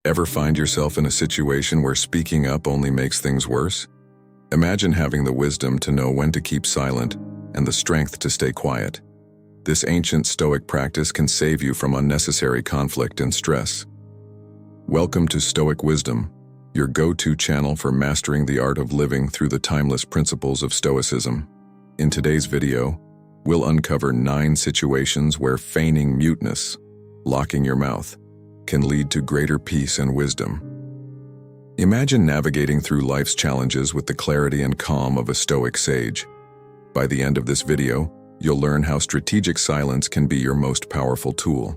Ever find yourself in a situation where speaking up only makes things worse? Imagine having the wisdom to know when to keep silent and the strength to stay quiet. This ancient Stoic practice can save you from unnecessary conflict and stress. Welcome to Stoic Wisdom, your go-to channel for mastering the art of living through the timeless principles of Stoicism. In today's video, we'll uncover 9 situations where feigning muteness, locking your mouth, can lead to greater peace and wisdom. Imagine navigating through life's challenges with the clarity and calm of a Stoic sage. By the end of this video, you'll learn how strategic silence can be your most powerful tool.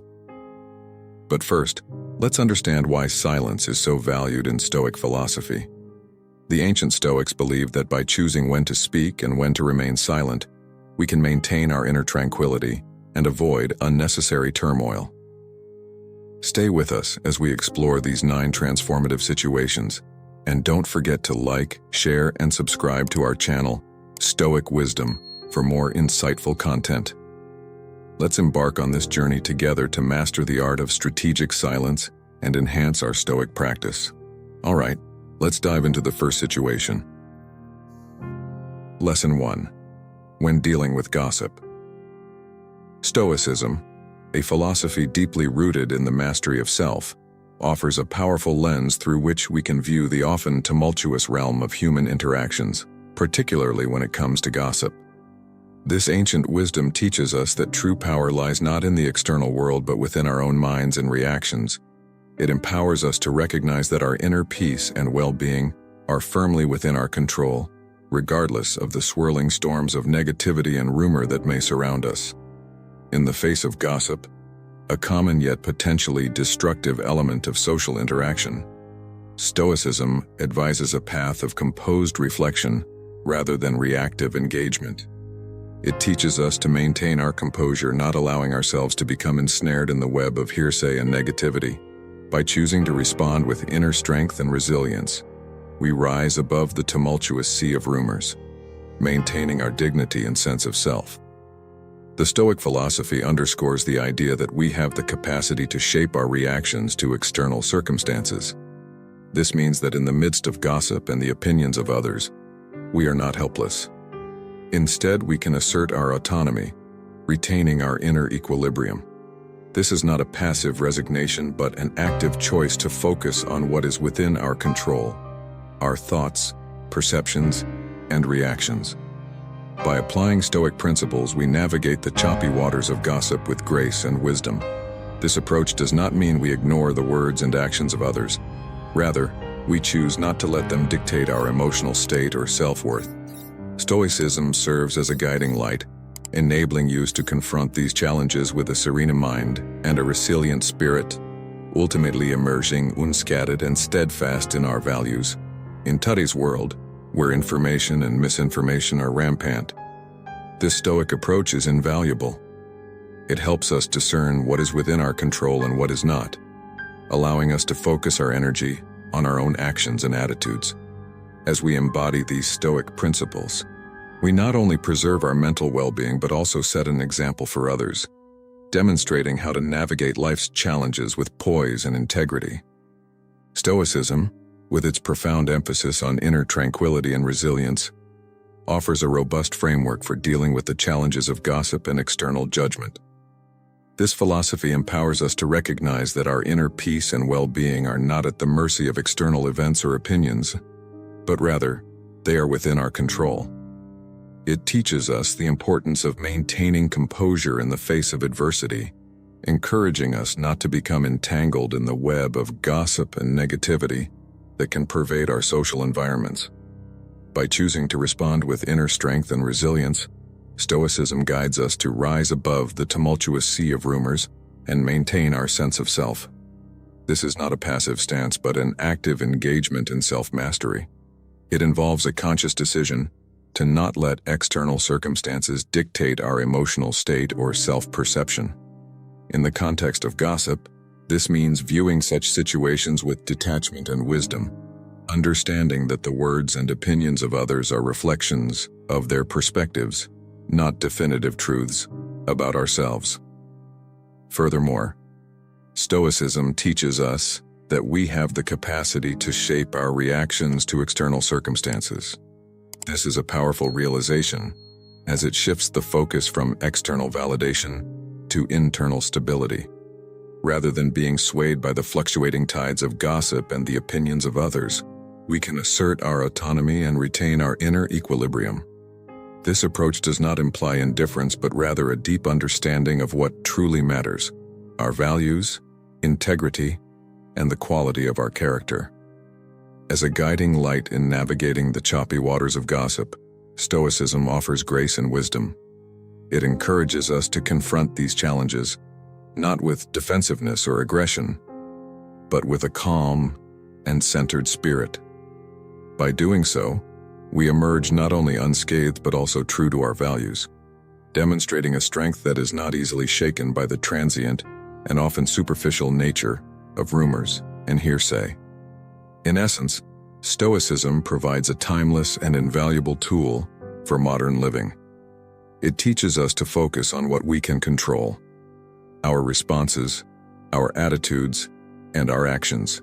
But first, let's understand why silence is so valued in Stoic philosophy. The ancient Stoics believed that by choosing when to speak and when to remain silent, we can maintain our inner tranquility and avoid unnecessary turmoil. Stay with us as we explore these 9 transformative situations, and don't forget to like, share, and subscribe to our channel, Stoic Wisdom, for more insightful content. Let's embark on this journey together to master the art of strategic silence and enhance our Stoic practice. All right, let's dive into the first situation. Lesson 1. When dealing with gossip. Stoicism, a philosophy deeply rooted in the mastery of self, offers a powerful lens through which we can view the often tumultuous realm of human interactions, particularly when it comes to gossip. This ancient wisdom teaches us that true power lies not in the external world but within our own minds and reactions. It empowers us to recognize that our inner peace and well-being are firmly within our control, regardless of the swirling storms of negativity and rumor that may surround us. In the face of gossip, a common yet potentially destructive element of social interaction, Stoicism advises a path of composed reflection rather than reactive engagement. It teaches us to maintain our composure, not allowing ourselves to become ensnared in the web of hearsay and negativity. By choosing to respond with inner strength and resilience, we rise above the tumultuous sea of rumors, maintaining our dignity and sense of self. The Stoic philosophy underscores the idea that we have the capacity to shape our reactions to external circumstances. This means that in the midst of gossip and the opinions of others, we are not helpless. Instead, we can assert our autonomy, retaining our inner equilibrium. This is not a passive resignation, but an active choice to focus on what is within our control, our thoughts, perceptions, and reactions. By applying Stoic principles, we navigate the choppy waters of gossip with grace and wisdom. This approach does not mean we ignore the words and actions of others. Rather, we choose not to let them dictate our emotional state or self-worth. Stoicism serves as a guiding light, enabling you to confront these challenges with a serene mind and a resilient spirit, ultimately emerging unscathed and steadfast in our values. In today's world, where information and misinformation are rampant, this Stoic approach is invaluable. It helps us discern what is within our control and what is not, allowing us to focus our energy on our own actions and attitudes. As we embody these Stoic principles, we not only preserve our mental well-being but also set an example for others, demonstrating how to navigate life's challenges with poise and integrity. Stoicism, with its profound emphasis on inner tranquility and resilience, offers a robust framework for dealing with the challenges of gossip and external judgment. This philosophy empowers us to recognize that our inner peace and well-being are not at the mercy of external events or opinions, but rather, they are within our control. It teaches us the importance of maintaining composure in the face of adversity, encouraging us not to become entangled in the web of gossip and negativity that can pervade our social environments. By choosing to respond with inner strength and resilience, Stoicism guides us to rise above the tumultuous sea of rumors and maintain our sense of self. This is not a passive stance but an active engagement in self-mastery. It involves a conscious decision to not let external circumstances dictate our emotional state or self-perception. In the context of gossip, this means viewing such situations with detachment and wisdom, understanding that the words and opinions of others are reflections of their perspectives, not definitive truths about ourselves. Furthermore, Stoicism teaches us that we have the capacity to shape our reactions to external circumstances. This is a powerful realization, as it shifts the focus from external validation to internal stability. Rather than being swayed by the fluctuating tides of gossip and the opinions of others, we can assert our autonomy and retain our inner equilibrium. This approach does not imply indifference, but rather a deep understanding of what truly matters: our values, integrity, and the quality of our character. As a guiding light in navigating the choppy waters of gossip, Stoicism offers grace and wisdom. It encourages us to confront these challenges, not with defensiveness or aggression, but with a calm and centered spirit. By doing so, we emerge not only unscathed but also true to our values, demonstrating a strength that is not easily shaken by the transient and often superficial nature of rumors and hearsay. In essence, Stoicism provides a timeless and invaluable tool for modern living. It teaches us to focus on what we can control: our responses, our attitudes, and our actions.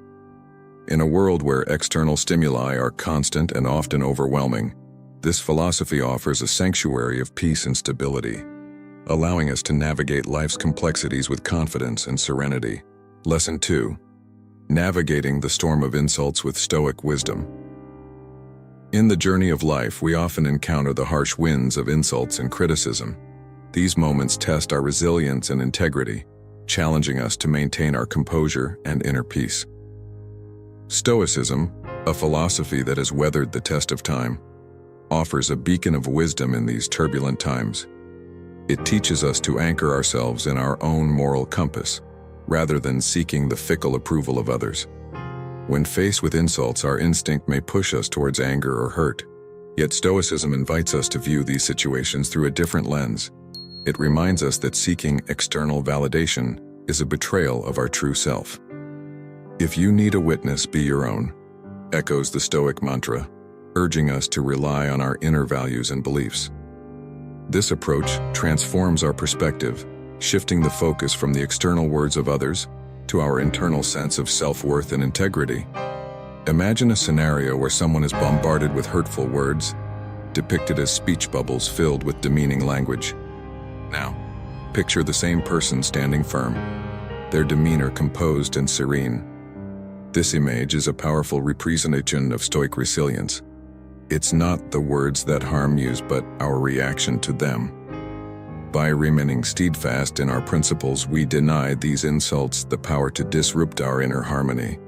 In a world where external stimuli are constant and often overwhelming, this philosophy offers a sanctuary of peace and stability, allowing us to navigate life's complexities with confidence and serenity. Lesson 2. Navigating the storm of insults with Stoic wisdom. In the journey of life, we often encounter the harsh winds of insults and criticism. These moments test our resilience and integrity, challenging us to maintain our composure and inner peace. Stoicism, a philosophy that has weathered the test of time, offers a beacon of wisdom in these turbulent times. It teaches us to anchor ourselves in our own moral compass, rather than seeking the fickle approval of others. When faced with insults, our instinct may push us towards anger or hurt, yet Stoicism invites us to view these situations through a different lens. It reminds us that seeking external validation is a betrayal of our true self. "If you need a witness, be your own," echoes the Stoic mantra, urging us to rely on our inner values and beliefs. This approach transforms our perspective, shifting the focus from the external words of others to our internal sense of self-worth and integrity. Imagine a scenario where someone is bombarded with hurtful words, depicted as speech bubbles filled with demeaning language. Now, picture the same person standing firm, their demeanor composed and serene. This image is a powerful representation of Stoic resilience. It's not the words that harm you, but our reaction to them. By remaining steadfast in our principles, we deny these insults the power to disrupt our inner harmony.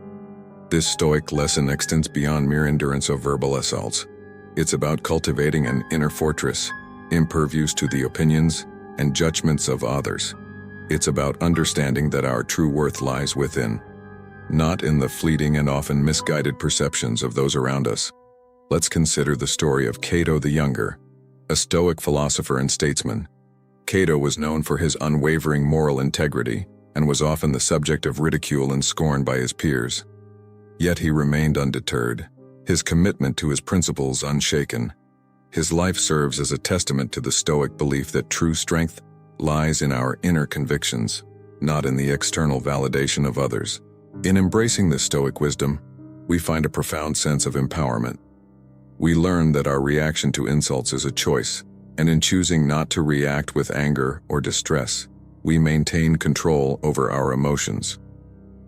This Stoic lesson extends beyond mere endurance of verbal assaults. It's about cultivating an inner fortress, impervious to the opinions and judgments of others. It's about understanding that our true worth lies within, not in the fleeting and often misguided perceptions of those around us. Let's consider the story of Cato the Younger, a Stoic philosopher and statesman. Cato was known for his unwavering moral integrity and was often the subject of ridicule and scorn by his peers. Yet he remained undeterred, his commitment to his principles unshaken. His life serves as a testament to the Stoic belief that true strength lies in our inner convictions, not in the external validation of others. In embracing this Stoic wisdom, we find a profound sense of empowerment. We learn that our reaction to insults is a choice, and in choosing not to react with anger or distress, we maintain control over our emotions.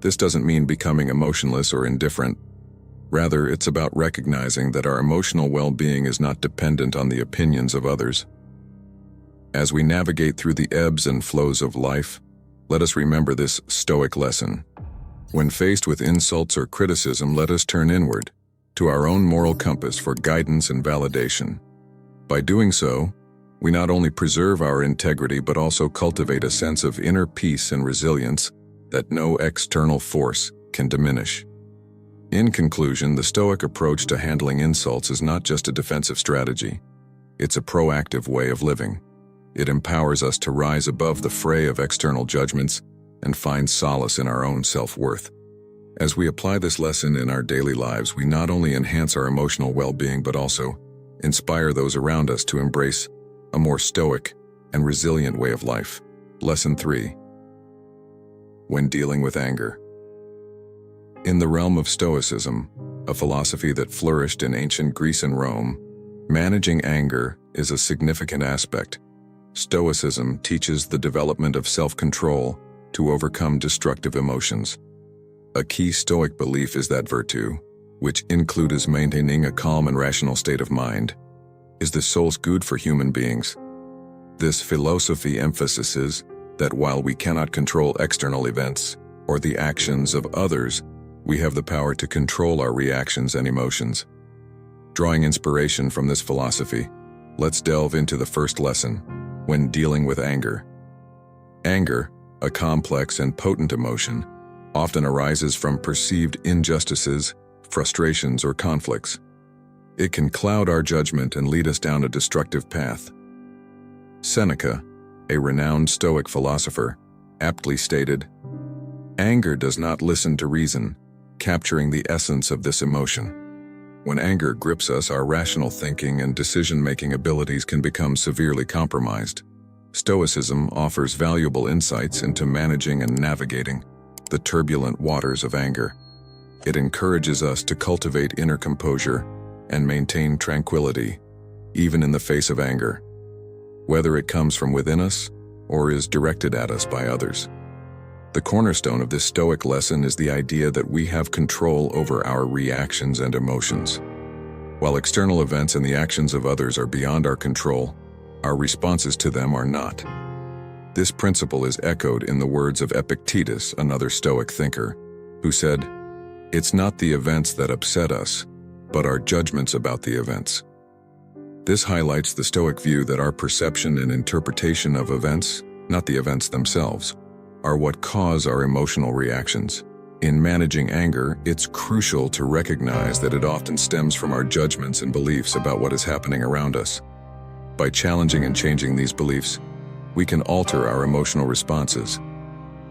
This doesn't mean becoming emotionless or indifferent. Rather, it's about recognizing that our emotional well-being is not dependent on the opinions of others. As we navigate through the ebbs and flows of life, let us remember this Stoic lesson. When faced with insults or criticism, let us turn inward, to our own moral compass for guidance and validation. By doing so, we not only preserve our integrity but also cultivate a sense of inner peace and resilience that no external force can diminish. In conclusion, the Stoic approach to handling insults is not just a defensive strategy. It's a proactive way of living. It empowers us to rise above the fray of external judgments and find solace in our own self-worth. As we apply this lesson in our daily lives, we not only enhance our emotional well-being but also inspire those around us to embrace a more stoic and resilient way of life. Lesson 3. When dealing with anger. In the realm of Stoicism, a philosophy that flourished in ancient Greece and Rome, managing anger is a significant aspect. Stoicism teaches the development of self-control to overcome destructive emotions. A key Stoic belief is that virtue, which includes maintaining a calm and rational state of mind, is the soul's good for human beings. This philosophy emphasizes that while we cannot control external events or the actions of others, we have the power to control our reactions and emotions. Drawing inspiration from this philosophy, let's delve into the first lesson: when dealing with anger. Anger, a complex and potent emotion, often arises from perceived injustices, frustrations, or conflicts. It can cloud our judgment and lead us down a destructive path. Seneca, a renowned Stoic philosopher, aptly stated, "Anger does not listen to reason," capturing the essence of this emotion. When anger grips us, our rational thinking and decision-making abilities can become severely compromised. Stoicism offers valuable insights into managing and navigating the turbulent waters of anger. It encourages us to cultivate inner composure and maintain tranquility, even in the face of anger, whether it comes from within us or is directed at us by others. The cornerstone of this Stoic lesson is the idea that we have control over our reactions and emotions. While external events and the actions of others are beyond our control, our responses to them are not. This principle is echoed in the words of Epictetus, another Stoic thinker, who said, "It's not the events that upset us, but our judgments about the events." This highlights the Stoic view that our perception and interpretation of events, not the events themselves, are what cause our emotional reactions. In managing anger, it's crucial to recognize that it often stems from our judgments and beliefs about what is happening around us. By challenging and changing these beliefs, we can alter our emotional responses.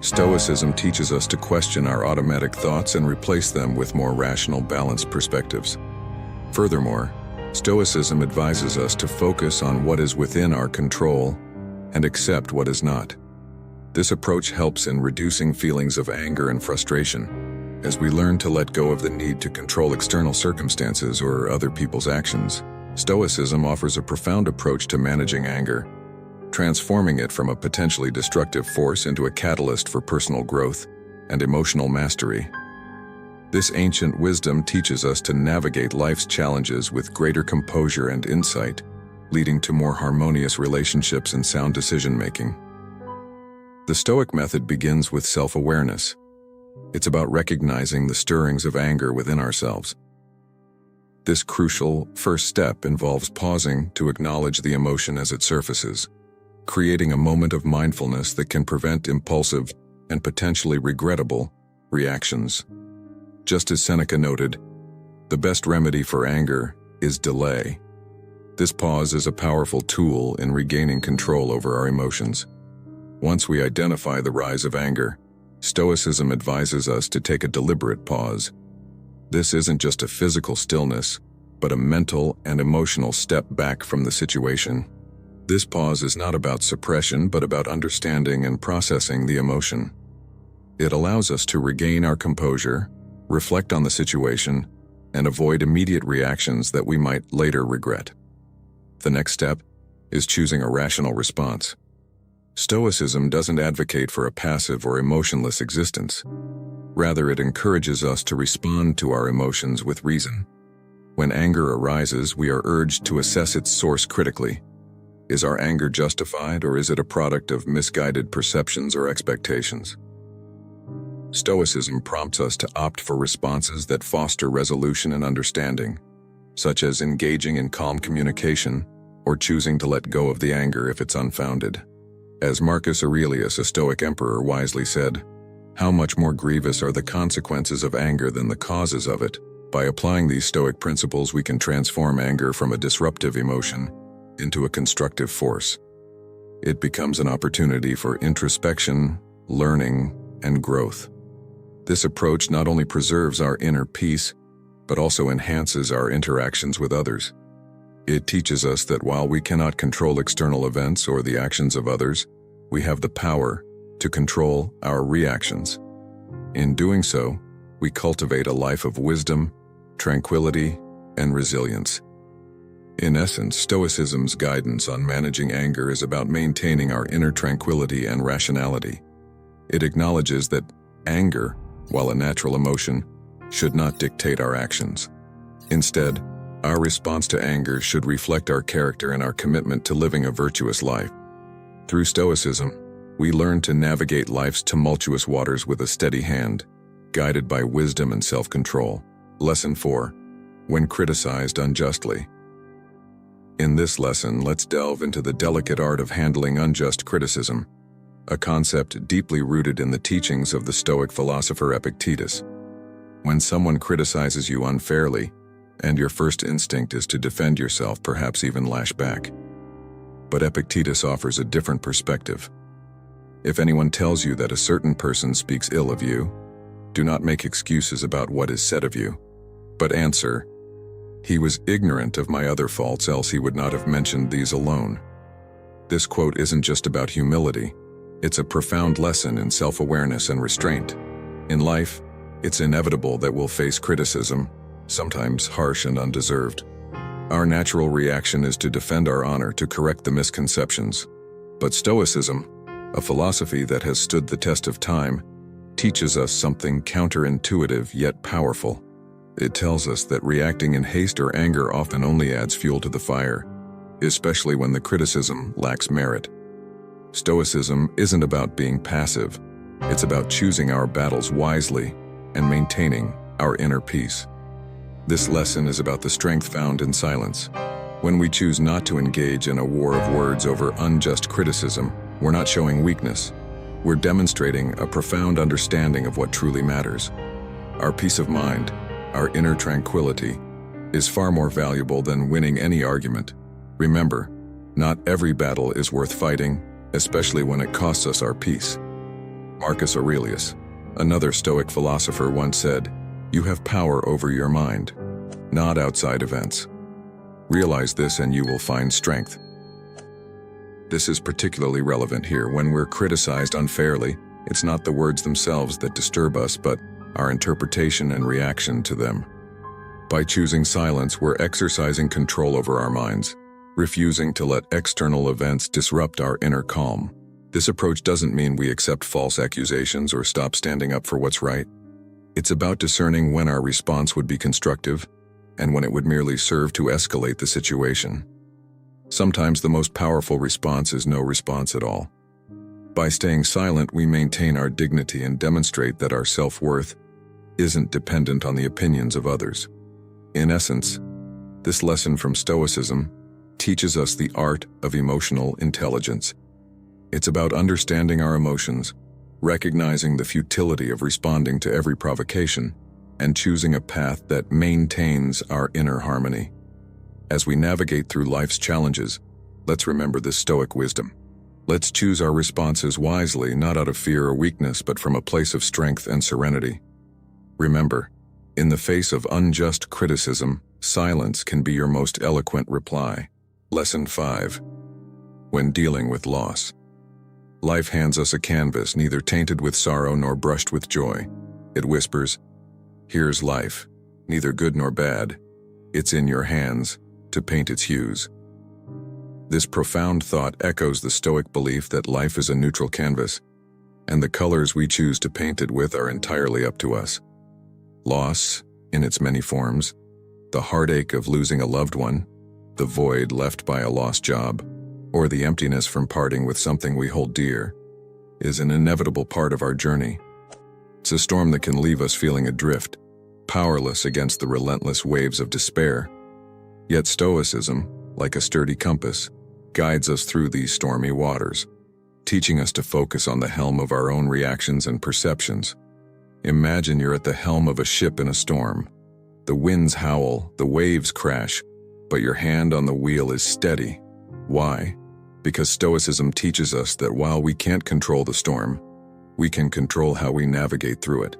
Stoicism teaches us to question our automatic thoughts and replace them with more rational, balanced perspectives. Furthermore, Stoicism advises us to focus on what is within our control and accept what is not. This approach helps in reducing feelings of anger and frustration, as we learn to let go of the need to control external circumstances or other people's actions. Stoicism offers a profound approach to managing anger, transforming it from a potentially destructive force into a catalyst for personal growth and emotional mastery. This ancient wisdom teaches us to navigate life's challenges with greater composure and insight, leading to more harmonious relationships and sound decision-making. The Stoic method begins with self-awareness. It's about recognizing the stirrings of anger within ourselves. This crucial first step involves pausing to acknowledge the emotion as it surfaces, creating a moment of mindfulness that can prevent impulsive and potentially regrettable reactions. Just as Seneca noted, the best remedy for anger is delay. This pause is a powerful tool in regaining control over our emotions. Once we identify the rise of anger, Stoicism advises us to take a deliberate pause. This isn't just a physical stillness, but a mental and emotional step back from the situation. This pause is not about suppression, but about understanding and processing the emotion. It allows us to regain our composure, reflect on the situation, and avoid immediate reactions that we might later regret. The next step is choosing a rational response. Stoicism doesn't advocate for a passive or emotionless existence. Rather, it encourages us to respond to our emotions with reason. When anger arises, we are urged to assess its source critically. Is our anger justified, or is it a product of misguided perceptions or expectations? Stoicism prompts us to opt for responses that foster resolution and understanding, such as engaging in calm communication or choosing to let go of the anger if it's unfounded. As Marcus Aurelius, a Stoic emperor, wisely said, "How much more grievous are the consequences of anger than the causes of it?" By applying these Stoic principles, we can transform anger from a disruptive emotion into a constructive force. It becomes an opportunity for introspection, learning, and growth. This approach not only preserves our inner peace, but also enhances our interactions with others. It teaches us that while we cannot control external events or the actions of others, we have the power to control our reactions. In doing so, we cultivate a life of wisdom, tranquility, and resilience. In essence, Stoicism's guidance on managing anger is about maintaining our inner tranquility and rationality. It acknowledges that anger, while a natural emotion, should not dictate our actions. Instead, our response to anger should reflect our character and our commitment to living a virtuous life. Through Stoicism, we learn to navigate life's tumultuous waters with a steady hand, guided by wisdom and self-control. Lesson 4. When criticized unjustly. In this lesson, let's delve into the delicate art of handling unjust criticism, a concept deeply rooted in the teachings of the Stoic philosopher Epictetus. When someone criticizes you unfairly, and your first instinct is to defend yourself, perhaps even lash back. But Epictetus offers a different perspective. If anyone tells you that a certain person speaks ill of you, do not make excuses about what is said of you, but answer, "He was ignorant of my other faults, else he would not have mentioned these alone." This quote isn't just about humility, it's a profound lesson in self-awareness and restraint. In life, it's inevitable that we'll face criticism, sometimes harsh and undeserved. Our natural reaction is to defend our honor, to correct the misconceptions. But Stoicism, a philosophy that has stood the test of time, teaches us something counterintuitive yet powerful. It tells us that reacting in haste or anger often only adds fuel to the fire, especially when the criticism lacks merit. Stoicism isn't about being passive, it's about choosing our battles wisely and maintaining our inner peace. This lesson is about the strength found in silence. When we choose not to engage in a war of words over unjust criticism, we're not showing weakness. We're demonstrating a profound understanding of what truly matters. Our peace of mind, our inner tranquility, is far more valuable than winning any argument. Remember, not every battle is worth fighting, especially when it costs us our peace. Marcus Aurelius, another Stoic philosopher, once said, "You have power over your mind, not outside events. Realize this and you will find strength." This is particularly relevant here. When we're criticized unfairly, it's not the words themselves that disturb us, but our interpretation and reaction to them. By choosing silence, we're exercising control over our minds, refusing to let external events disrupt our inner calm. This approach doesn't mean we accept false accusations or stop standing up for what's right. It's about discerning when our response would be constructive and when it would merely serve to escalate the situation. Sometimes the most powerful response is no response at all. By staying silent, we maintain our dignity and demonstrate that our self-worth isn't dependent on the opinions of others. In essence, this lesson from Stoicism teaches us the art of emotional intelligence. It's about understanding our emotions, recognizing the futility of responding to every provocation, and choosing a path that maintains our inner harmony. As we navigate through life's challenges, let's remember this Stoic wisdom. Let's choose our responses wisely, not out of fear or weakness, but from a place of strength and serenity. Remember, in the face of unjust criticism, silence can be your most eloquent reply. Lesson 5. When dealing with loss. Life hands us a canvas neither tainted with sorrow nor brushed with joy. It whispers, "Here's life, neither good nor bad. It's in your hands to paint its hues." This profound thought echoes the Stoic belief that life is a neutral canvas, and the colors we choose to paint it with are entirely up to us. Loss, in its many forms, the heartache of losing a loved one, the void left by a lost job, or the emptiness from parting with something we hold dear, is an inevitable part of our journey. It's a storm that can leave us feeling adrift, powerless against the relentless waves of despair. Yet Stoicism, like a sturdy compass, guides us through these stormy waters, teaching us to focus on the helm of our own reactions and perceptions. Imagine you're at the helm of a ship in a storm. The winds howl, the waves crash, but your hand on the wheel is steady. Why? Because Stoicism teaches us that while we can't control the storm, we can control how we navigate through it.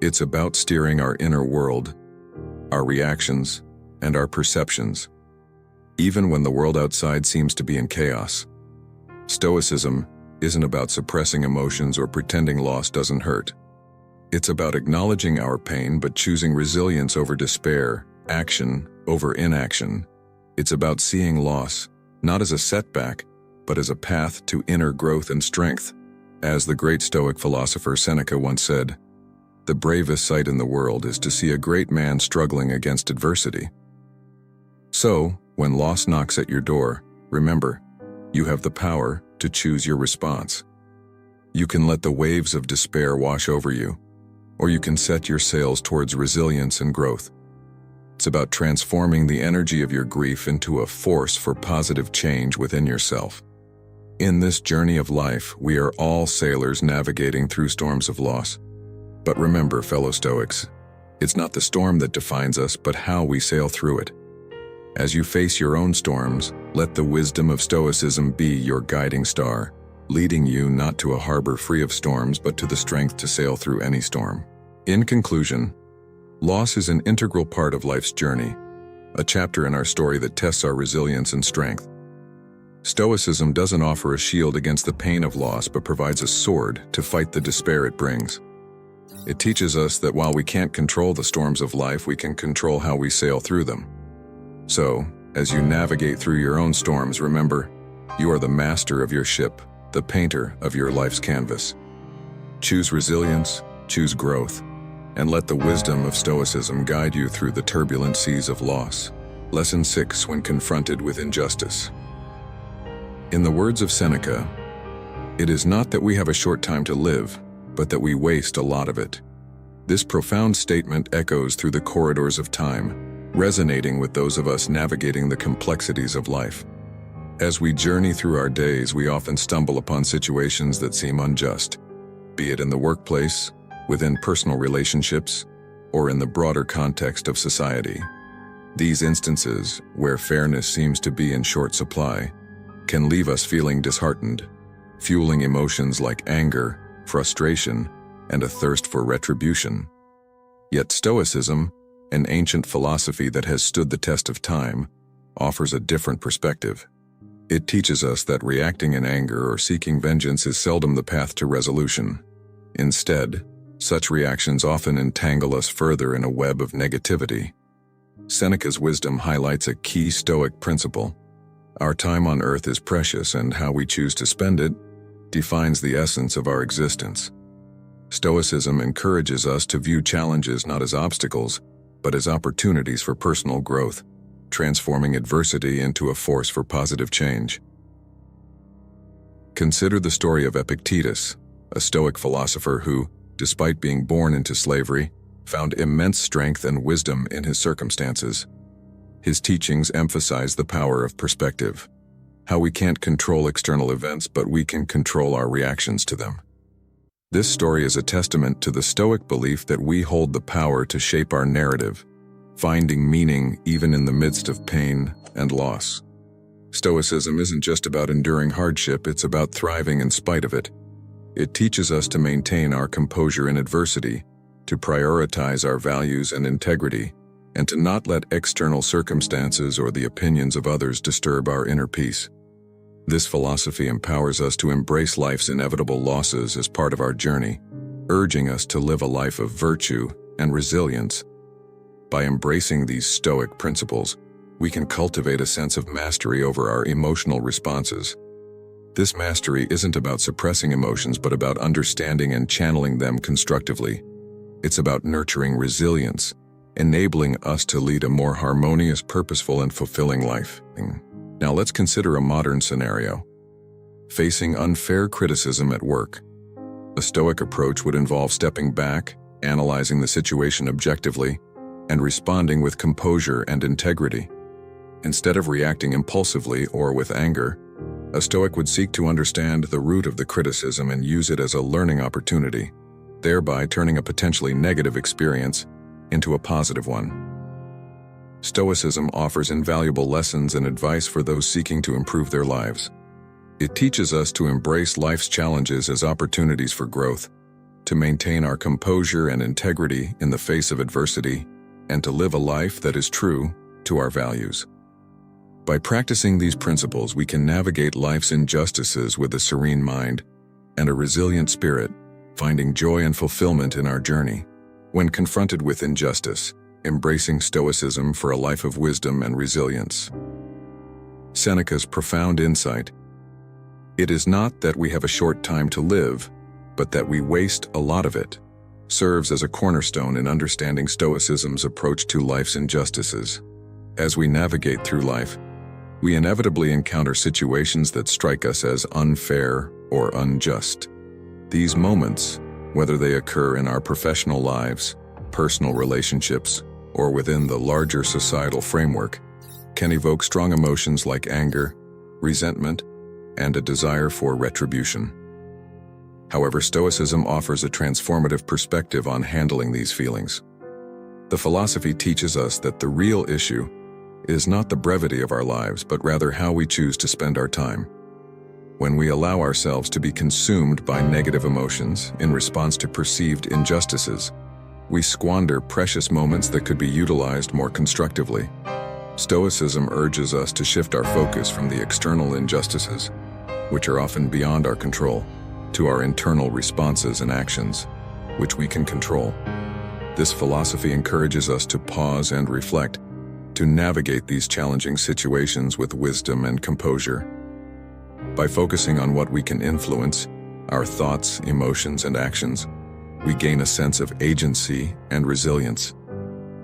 It's about steering our inner world, our reactions, and our perceptions, even when the world outside seems to be in chaos. Stoicism isn't about suppressing emotions or pretending loss doesn't hurt. It's about acknowledging our pain but choosing resilience over despair, action over inaction. It's about seeing loss, not as a setback, but as a path to inner growth and strength. As the great Stoic philosopher Seneca once said, "The bravest sight in the world is to see a great man struggling against adversity." So, when loss knocks at your door, remember, you have the power to choose your response. You can let the waves of despair wash over you, or you can set your sails towards resilience and growth. It's about transforming the energy of your grief into a force for positive change within yourself. In this journey of life, we are all sailors navigating through storms of loss. But remember, fellow Stoics, it's not the storm that defines us, but how we sail through it. As you face your own storms, let the wisdom of Stoicism be your guiding star, leading you not to a harbor free of storms, but to the strength to sail through any storm. In conclusion, loss is an integral part of life's journey, a chapter in our story that tests our resilience and strength. Stoicism doesn't offer a shield against the pain of loss, but provides a sword to fight the despair it brings. It teaches us that while we can't control the storms of life, we can control how we sail through them. So, as you navigate through your own storms, remember, you are the master of your ship, the painter of your life's canvas. Choose resilience, choose growth, and let the wisdom of Stoicism guide you through the turbulent seas of loss. Lesson 6: When confronted with injustice. In the words of Seneca, "It is not that we have a short time to live, but that we waste a lot of it." This profound statement echoes through the corridors of time, resonating with those of us navigating the complexities of life. As we journey through our days, we often stumble upon situations that seem unjust, be it in the workplace, within personal relationships, or in the broader context of society. These instances, where fairness seems to be in short supply, can leave us feeling disheartened, fueling emotions like anger, frustration, and a thirst for retribution. Yet Stoicism, an ancient philosophy that has stood the test of time, offers a different perspective. It teaches us that reacting in anger or seeking vengeance is seldom the path to resolution. Instead, such reactions often entangle us further in a web of negativity. Seneca's wisdom highlights a key Stoic principle. Our time on earth is precious, and how we choose to spend it defines the essence of our existence. Stoicism encourages us to view challenges not as obstacles, but as opportunities for personal growth, transforming adversity into a force for positive change. Consider the story of Epictetus, a Stoic philosopher who, despite being born into slavery, found immense strength and wisdom in his circumstances. His teachings emphasize the power of perspective, how we can't control external events, but we can control our reactions to them. This story is a testament to the Stoic belief that we hold the power to shape our narrative, finding meaning even in the midst of pain and loss. Stoicism isn't just about enduring hardship, it's about thriving in spite of it. It teaches us to maintain our composure in adversity, to prioritize our values and integrity, and to not let external circumstances or the opinions of others disturb our inner peace. This philosophy empowers us to embrace life's inevitable losses as part of our journey, urging us to live a life of virtue and resilience. By embracing these Stoic principles, we can cultivate a sense of mastery over our emotional responses. This mastery isn't about suppressing emotions, but about understanding and channeling them constructively. It's about nurturing resilience, enabling us to lead a more harmonious, purposeful, and fulfilling life. Now let's consider a modern scenario. Facing unfair criticism at work. A Stoic approach would involve stepping back, analyzing the situation objectively, and responding with composure and integrity. Instead of reacting impulsively or with anger, a Stoic would seek to understand the root of the criticism and use it as a learning opportunity, thereby turning a potentially negative experience into a positive one. Stoicism offers invaluable lessons and advice for those seeking to improve their lives. It teaches us to embrace life's challenges as opportunities for growth, to maintain our composure and integrity in the face of adversity, and to live a life that is true to our values. By practicing these principles, we can navigate life's injustices with a serene mind and a resilient spirit, finding joy and fulfillment in our journey. When confronted with injustice, embracing Stoicism for a life of wisdom and resilience. Seneca's profound insight: "It is not that we have a short time to live, but that we waste a lot of it," serves as a cornerstone in understanding Stoicism's approach to life's injustices. As we navigate through life, we inevitably encounter situations that strike us as unfair or unjust. These moments, whether they occur in our professional lives, personal relationships, or within the larger societal framework, can evoke strong emotions like anger, resentment, and a desire for retribution. However, Stoicism offers a transformative perspective on handling these feelings. The philosophy teaches us that the real issue is not the brevity of our lives, but rather how we choose to spend our time. When we allow ourselves to be consumed by negative emotions in response to perceived injustices, we squander precious moments that could be utilized more constructively. Stoicism urges us to shift our focus from the external injustices, which are often beyond our control, to our internal responses and actions, which we can control. This philosophy encourages us to pause and reflect, to navigate these challenging situations with wisdom and composure. By focusing on what we can influence, our thoughts, emotions, and actions, we gain a sense of agency and resilience.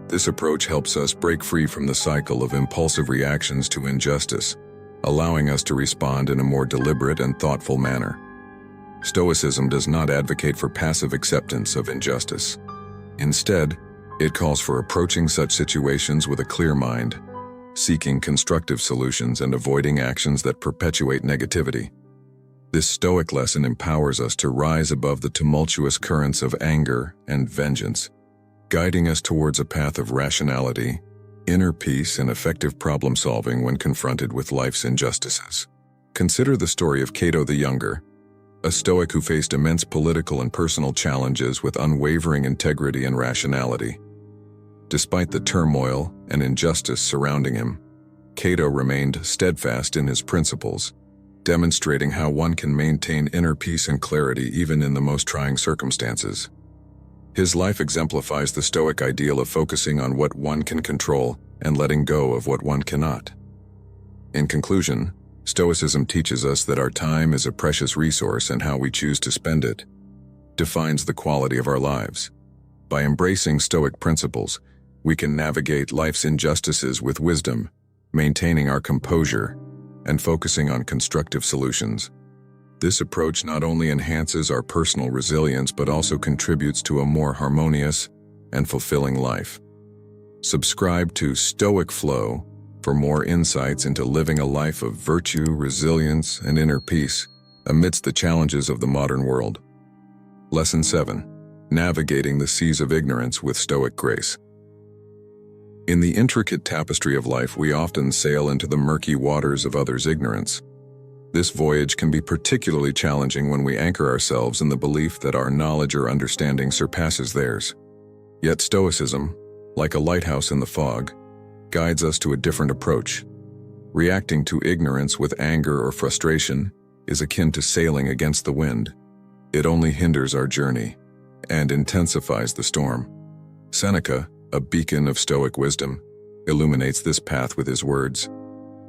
This approach helps us break free from the cycle of impulsive reactions to injustice, allowing us to respond in a more deliberate and thoughtful manner. Stoicism does not advocate for passive acceptance of injustice. Instead, it calls for approaching such situations with a clear mind, seeking constructive solutions and avoiding actions that perpetuate negativity. This Stoic lesson empowers us to rise above the tumultuous currents of anger and vengeance, guiding us towards a path of rationality, inner peace, and effective problem-solving when confronted with life's injustices. Consider the story of Cato the Younger, a Stoic who faced immense political and personal challenges with unwavering integrity and rationality. Despite the turmoil and injustice surrounding him, Cato remained steadfast in his principles, demonstrating how one can maintain inner peace and clarity even in the most trying circumstances. His life exemplifies the Stoic ideal of focusing on what one can control and letting go of what one cannot. In conclusion, Stoicism teaches us that our time is a precious resource, and how we choose to spend it defines the quality of our lives. By embracing Stoic principles, we can navigate life's injustices with wisdom, maintaining our composure, and focusing on constructive solutions. This approach not only enhances our personal resilience but also contributes to a more harmonious and fulfilling life. Subscribe to Stoic Flow for more insights into living a life of virtue, resilience, and inner peace amidst the challenges of the modern world. Lesson 7. Navigating the Seas of Ignorance with Stoic Grace. In the intricate tapestry of life, we often sail into the murky waters of others' ignorance. This voyage can be particularly challenging when we anchor ourselves in the belief that our knowledge or understanding surpasses theirs. Yet Stoicism, like a lighthouse in the fog, guides us to a different approach. Reacting to ignorance with anger or frustration is akin to sailing against the wind. It only hinders our journey and intensifies the storm. Seneca, a beacon of Stoic wisdom, illuminates this path with his words: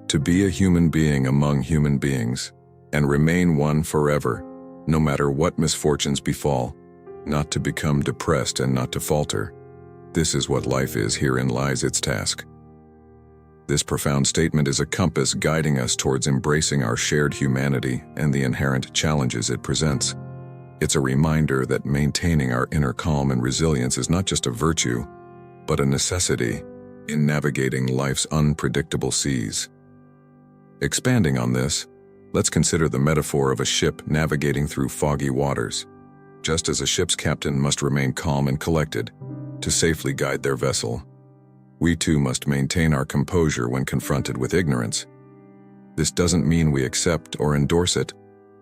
"To be a human being among human beings, and remain one forever, no matter what misfortunes befall, not to become depressed and not to falter. This is what life is, herein lies its task." This profound statement is a compass guiding us towards embracing our shared humanity and the inherent challenges it presents. It's a reminder that maintaining our inner calm and resilience is not just a virtue, but a necessity in navigating life's unpredictable seas. Expanding on this, let's consider the metaphor of a ship navigating through foggy waters. Just as a ship's captain must remain calm and collected to safely guide their vessel, we too must maintain our composure when confronted with ignorance. This doesn't mean we accept or endorse it,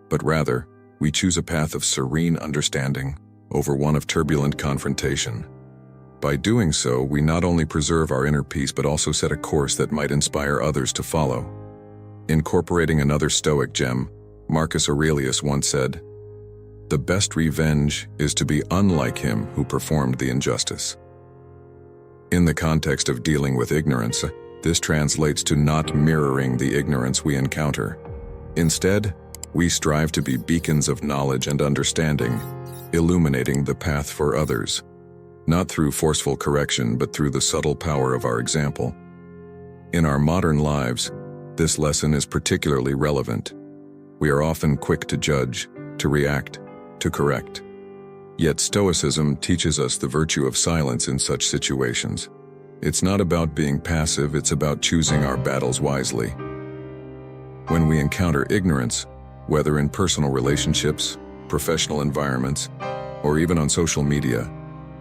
but rather, we choose a path of serene understanding over one of turbulent confrontation. By doing so, we not only preserve our inner peace but also set a course that might inspire others to follow. Incorporating another Stoic gem, Marcus Aurelius once said, The best revenge is to be unlike him who performed the injustice. In the context of dealing with ignorance, this translates to not mirroring the ignorance we encounter. Instead, we strive to be beacons of knowledge and understanding, illuminating the path for others, not through forceful correction but through the subtle power of our example. In our modern lives, this lesson is particularly relevant. We are often quick to judge, to react, to correct. Yet Stoicism teaches us the virtue of silence in such situations. It's not about being passive, it's about choosing our battles wisely. When we encounter ignorance, whether in personal relationships, professional environments, or even on social media,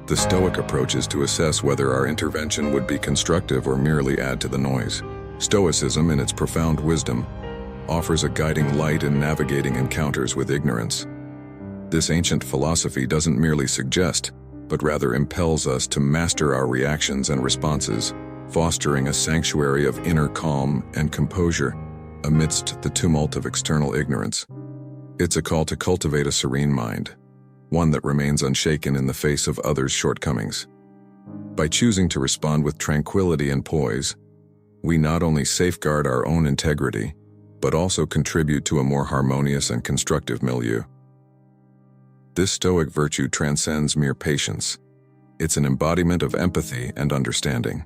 the Stoic approach is to assess whether our intervention would be constructive or merely add to the noise. Stoicism, in its profound wisdom, offers a guiding light in navigating encounters with ignorance. This ancient philosophy doesn't merely suggest, but rather impels us to master our reactions and responses, fostering a sanctuary of inner calm and composure amidst the tumult of external ignorance. It's a call to cultivate a serene mind, one that remains unshaken in the face of others' shortcomings. By choosing to respond with tranquility and poise, we not only safeguard our own integrity, but also contribute to a more harmonious and constructive milieu. This Stoic virtue transcends mere patience. It's an embodiment of empathy and understanding.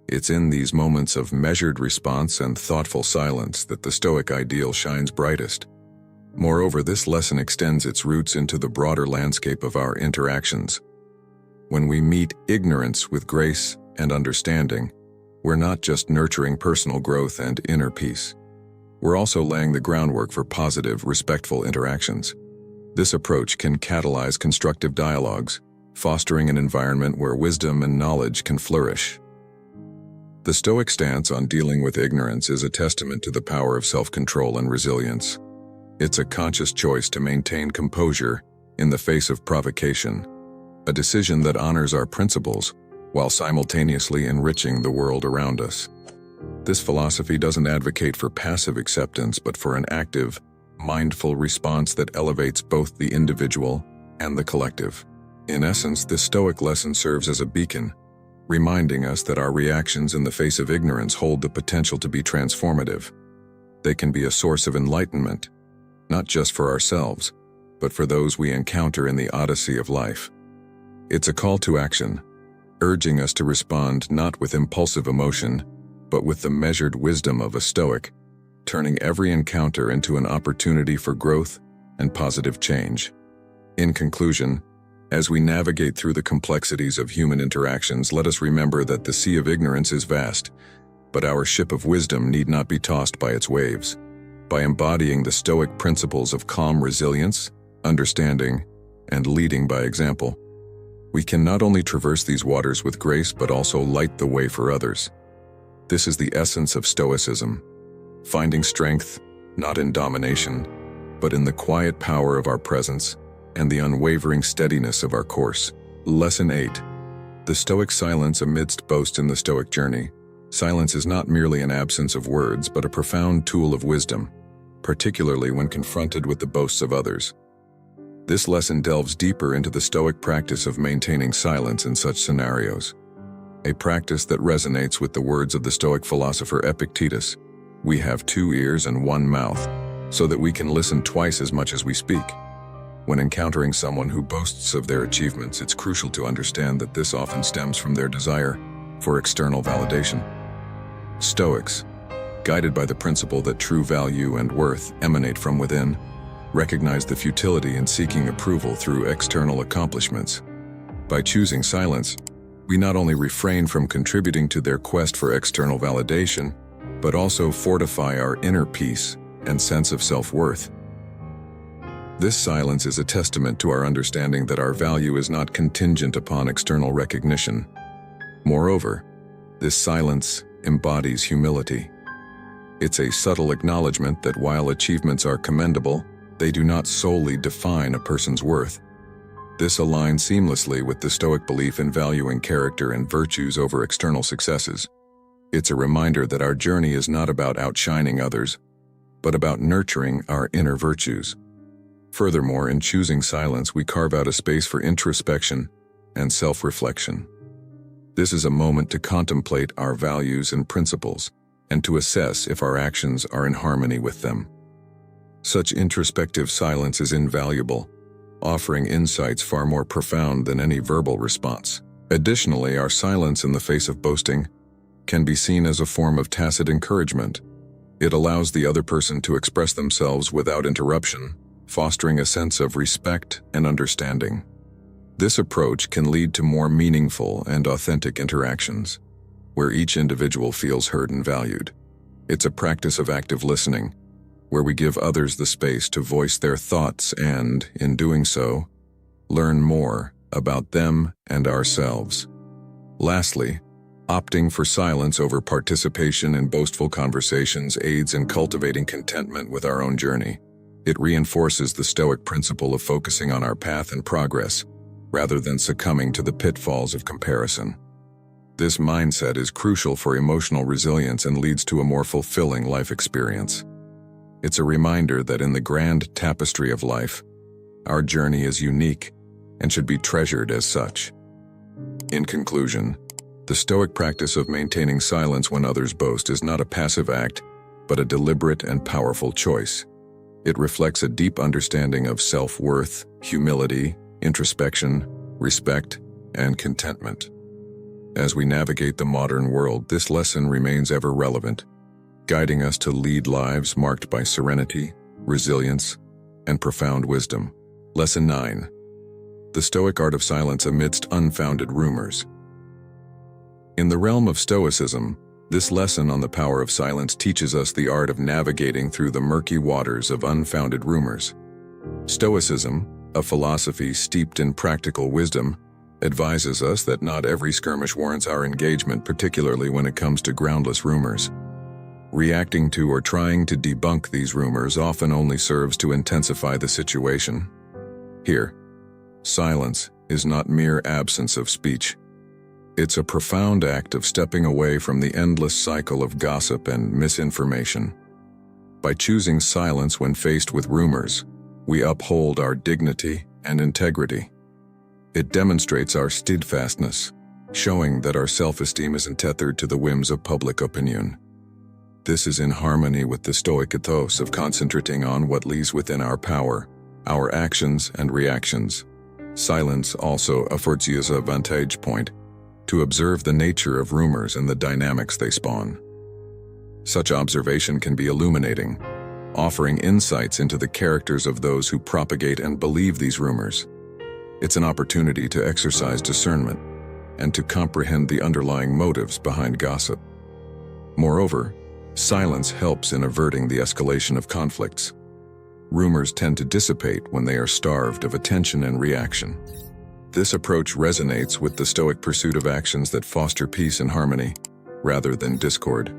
It's in these moments of measured response and thoughtful silence that the Stoic ideal shines brightest. Moreover, this lesson extends its roots into the broader landscape of our interactions. When we meet ignorance with grace and understanding, we're not just nurturing personal growth and inner peace. We're also laying the groundwork for positive, respectful interactions. This approach can catalyze constructive dialogues, fostering an environment where wisdom and knowledge can flourish. The Stoic stance on dealing with ignorance is a testament to the power of self-control and resilience. It's a conscious choice to maintain composure in the face of provocation, a decision that honors our principles while simultaneously enriching the world around us. This philosophy doesn't advocate for passive acceptance but for an active, mindful response that elevates both the individual and the collective. In essence, this Stoic lesson serves as a beacon, reminding us that our reactions in the face of ignorance hold the potential to be transformative. They can be a source of enlightenment, not just for ourselves, but for those we encounter in the odyssey of life. It's a call to action, urging us to respond not with impulsive emotion, but with the measured wisdom of a Stoic, turning every encounter into an opportunity for growth and positive change. In conclusion, as we navigate through the complexities of human interactions, let us remember that the sea of ignorance is vast, but our ship of wisdom need not be tossed by its waves. By embodying the Stoic principles of calm resilience, understanding, and leading by example, we can not only traverse these waters with grace but also light the way for others. This is the essence of Stoicism, finding strength not in domination, but in the quiet power of our presence and the unwavering steadiness of our course. Lesson 8. The Stoic silence amidst boast in the Stoic journey. Silence is not merely an absence of words, but a profound tool of wisdom, particularly when confronted with the boasts of others. This lesson delves deeper into the Stoic practice of maintaining silence in such scenarios, a practice that resonates with the words of the Stoic philosopher Epictetus. We have 2 ears and 1 mouth, so that we can listen twice as much as we speak. When encountering someone who boasts of their achievements, it's crucial to understand that this often stems from their desire for external validation. Stoics, guided by the principle that true value and worth emanate from within, recognize the futility in seeking approval through external accomplishments. By choosing silence, we not only refrain from contributing to their quest for external validation, but also fortify our inner peace and sense of self-worth. This silence is a testament to our understanding that our value is not contingent upon external recognition. Moreover, this silence embodies humility. It's a subtle acknowledgement that while achievements are commendable, they do not solely define a person's worth. This aligns seamlessly with the Stoic belief in valuing character and virtues over external successes. It's a reminder that our journey is not about outshining others, but about nurturing our inner virtues. Furthermore, in choosing silence, we carve out a space for introspection and self-reflection. This is a moment to contemplate our values and principles, and to assess if our actions are in harmony with them. Such introspective silence is invaluable, offering insights far more profound than any verbal response. Additionally, our silence in the face of boasting can be seen as a form of tacit encouragement. It allows the other person to express themselves without interruption, fostering a sense of respect and understanding. This approach can lead to more meaningful and authentic interactions, where each individual feels heard and valued. It's a practice of active listening, where we give others the space to voice their thoughts and, in doing so, learn more about them and ourselves. Lastly, opting for silence over participation in boastful conversations aids in cultivating contentment with our own journey. It reinforces the Stoic principle of focusing on our path and progress, rather than succumbing to the pitfalls of comparison. This mindset is crucial for emotional resilience and leads to a more fulfilling life experience. It's a reminder that in the grand tapestry of life, our journey is unique and should be treasured as such. In conclusion, the Stoic practice of maintaining silence when others boast is not a passive act, but a deliberate and powerful choice. It reflects a deep understanding of self-worth, humility, introspection, respect, and contentment. As we navigate the modern world, this lesson remains ever relevant, guiding us to lead lives marked by serenity, resilience, and profound wisdom. Lesson 9. The Stoic art of silence amidst unfounded rumors. In the realm of Stoicism, this lesson on the power of silence teaches us the art of navigating through the murky waters of unfounded rumors. Stoicism, a philosophy steeped in practical wisdom, advises us that not every skirmish warrants our engagement, particularly when it comes to groundless rumors. Reacting to or trying to debunk these rumors often only serves to intensify the situation. Here, silence is not mere absence of speech. It's a profound act of stepping away from the endless cycle of gossip and misinformation. By choosing silence when faced with rumors, we uphold our dignity and integrity. It demonstrates our steadfastness, showing that our self-esteem isn't tethered to the whims of public opinion. This is in harmony with the Stoic ethos of concentrating on what lies within our power, our actions and reactions. Silence also affords us a vantage point to observe the nature of rumors and the dynamics they spawn. Such observation can be illuminating, offering insights into the characters of those who propagate and believe these rumors. It's an opportunity to exercise discernment and to comprehend the underlying motives behind gossip. Moreover, silence helps in averting the escalation of conflicts. Rumors tend to dissipate when they are starved of attention and reaction. This approach resonates with the Stoic pursuit of actions that foster peace and harmony, rather than discord.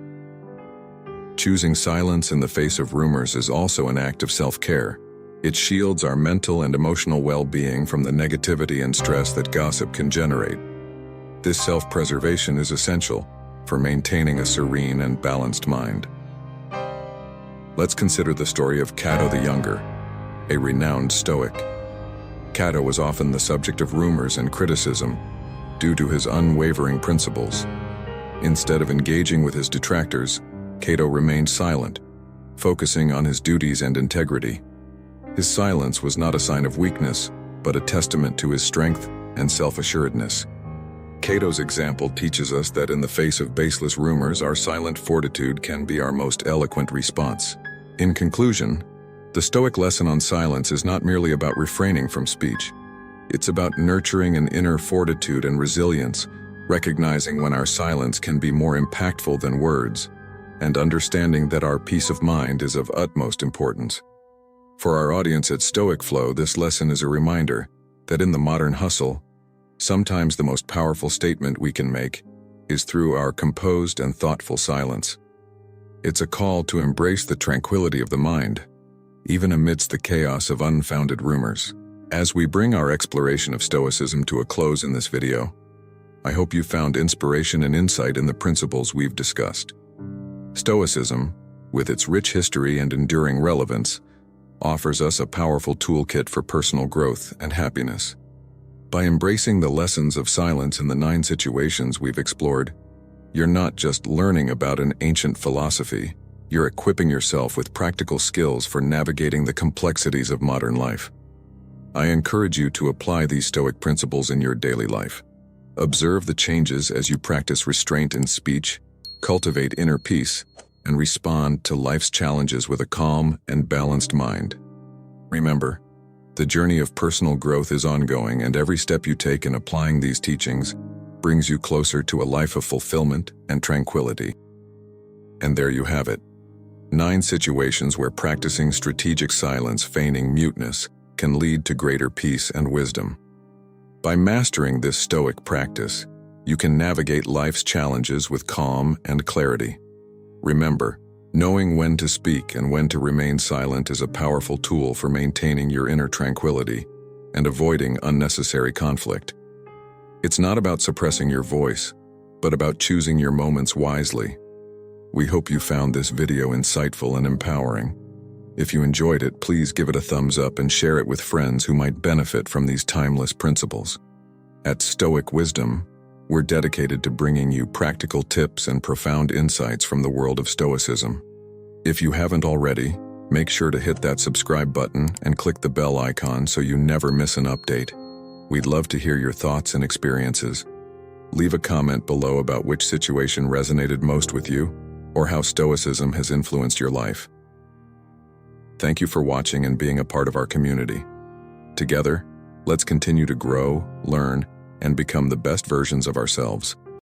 Choosing silence in the face of rumors is also an act of self-care. It shields our mental and emotional well-being from the negativity and stress that gossip can generate. This self-preservation is essential for maintaining a serene and balanced mind. Let's consider the story of Cato the Younger, a renowned Stoic. Cato was often the subject of rumors and criticism due to his unwavering principles. Instead of engaging with his detractors, Cato remained silent, focusing on his duties and integrity. His silence was not a sign of weakness, but a testament to his strength and self-assuredness. Cato's example teaches us that in the face of baseless rumors, our silent fortitude can be our most eloquent response. In conclusion, the Stoic lesson on silence is not merely about refraining from speech. It's about nurturing an inner fortitude and resilience, recognizing when our silence can be more impactful than words, and understanding that our peace of mind is of utmost importance. For our audience at Stoic Flow, this lesson is a reminder that in the modern hustle, sometimes the most powerful statement we can make is through our composed and thoughtful silence. It's a call to embrace the tranquility of the mind, even amidst the chaos of unfounded rumors. As we bring our exploration of Stoicism to a close in this video, I hope you found inspiration and insight in the principles we've discussed. Stoicism, with its rich history and enduring relevance, offers us a powerful toolkit for personal growth and happiness. By embracing the lessons of silence in the 9 situations we've explored, you're not just learning about an ancient philosophy, you're equipping yourself with practical skills for navigating the complexities of modern life. I encourage you to apply these Stoic principles in your daily life. Observe the changes as you practice restraint in speech, cultivate inner peace, and respond to life's challenges with a calm and balanced mind. Remember, the journey of personal growth is ongoing, and every step you take in applying these teachings brings you closer to a life of fulfillment and tranquility. And there you have it. 9 situations where practicing strategic silence, feigning muteness, can lead to greater peace and wisdom. By mastering this Stoic practice, you can navigate life's challenges with calm and clarity. Remember, knowing when to speak and when to remain silent is a powerful tool for maintaining your inner tranquility and avoiding unnecessary conflict. It's not about suppressing your voice, but about choosing your moments wisely. We hope you found this video insightful and empowering. If you enjoyed it, please give it a thumbs up and share it with friends who might benefit from these timeless principles. At Stoic Wisdom, we're dedicated to bringing you practical tips and profound insights from the world of Stoicism. If you haven't already, make sure to hit that subscribe button and click the bell icon so you never miss an update. We'd love to hear your thoughts and experiences. Leave a comment below about which situation resonated most with you, or how Stoicism has influenced your life. Thank you for watching and being a part of our community. Together, let's continue to grow, learn, and become the best versions of ourselves.